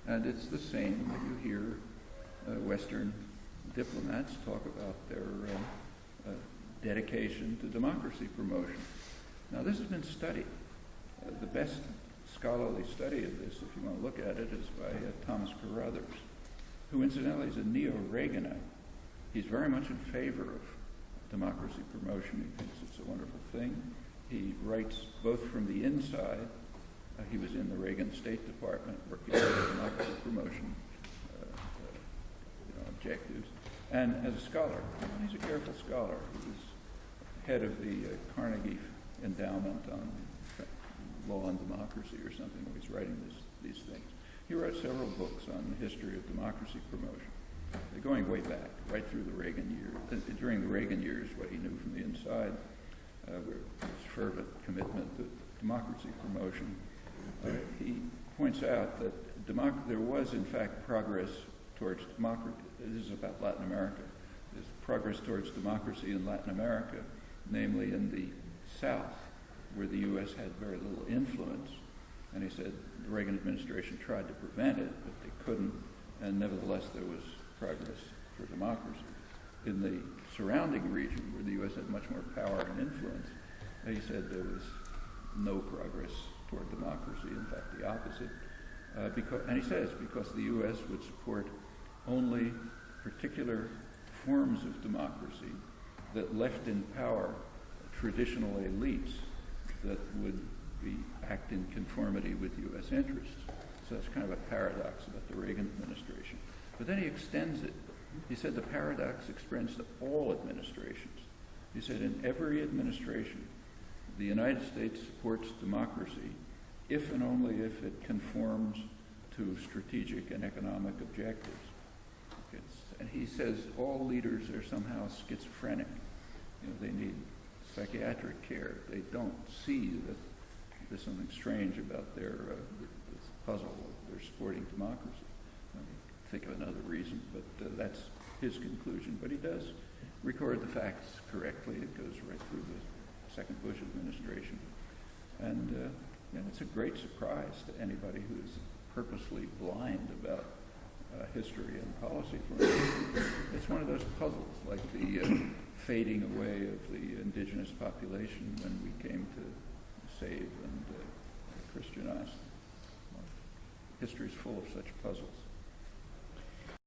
And it's the same that you hear Western diplomats talk about their dedication to democracy promotion. Now, this has been studied. The best scholarly study of this, if you want to look at it, is by Thomas Carruthers, who incidentally is a neo-Reaganite. He's very much in favor of democracy promotion. He thinks it's a wonderful thing. He writes both from the inside. He was in the Reagan State Department working on democracy promotion objectives, and as a scholar. He's a careful scholar. He was head of the Carnegie Endowment on Law and Democracy or something, where he's writing these things. He wrote several books on the history of democracy promotion. They're going way back, right through the Reagan years. During the Reagan years, what he knew from the inside was fervent commitment to democracy promotion. He points out that there was, in fact, progress towards democracy. This is about Latin America. There's progress towards democracy in Latin America, namely in the South, where the U.S. had very little influence. And he said the Reagan administration tried to prevent it, but they couldn't, and nevertheless there was progress for democracy. In the surrounding region, where the U.S. had much more power and influence, he said there was no progress toward democracy, in fact the opposite. And he says because the U.S. would support only particular forms of democracy that left in power traditional elites that would act in conformity with U.S. interests. So that's kind of a paradox about the Reagan administration. But then he extends it. He said the paradox extends to all administrations. He said in every administration, the United States supports democracy if and only if it conforms to strategic and economic objectives. And he says all leaders are somehow schizophrenic. They need psychiatric care. They don't see that there's something strange about their this puzzle of their supporting democracy. Think of another reason, but that's his conclusion. But he does record the facts correctly. It goes right through the second Bush administration. And it's a great surprise to anybody who is purposely blind about history and policy formation. It's one of those puzzles, like the fading away of the indigenous population when we came to save and Christianize them. History is full of such puzzles.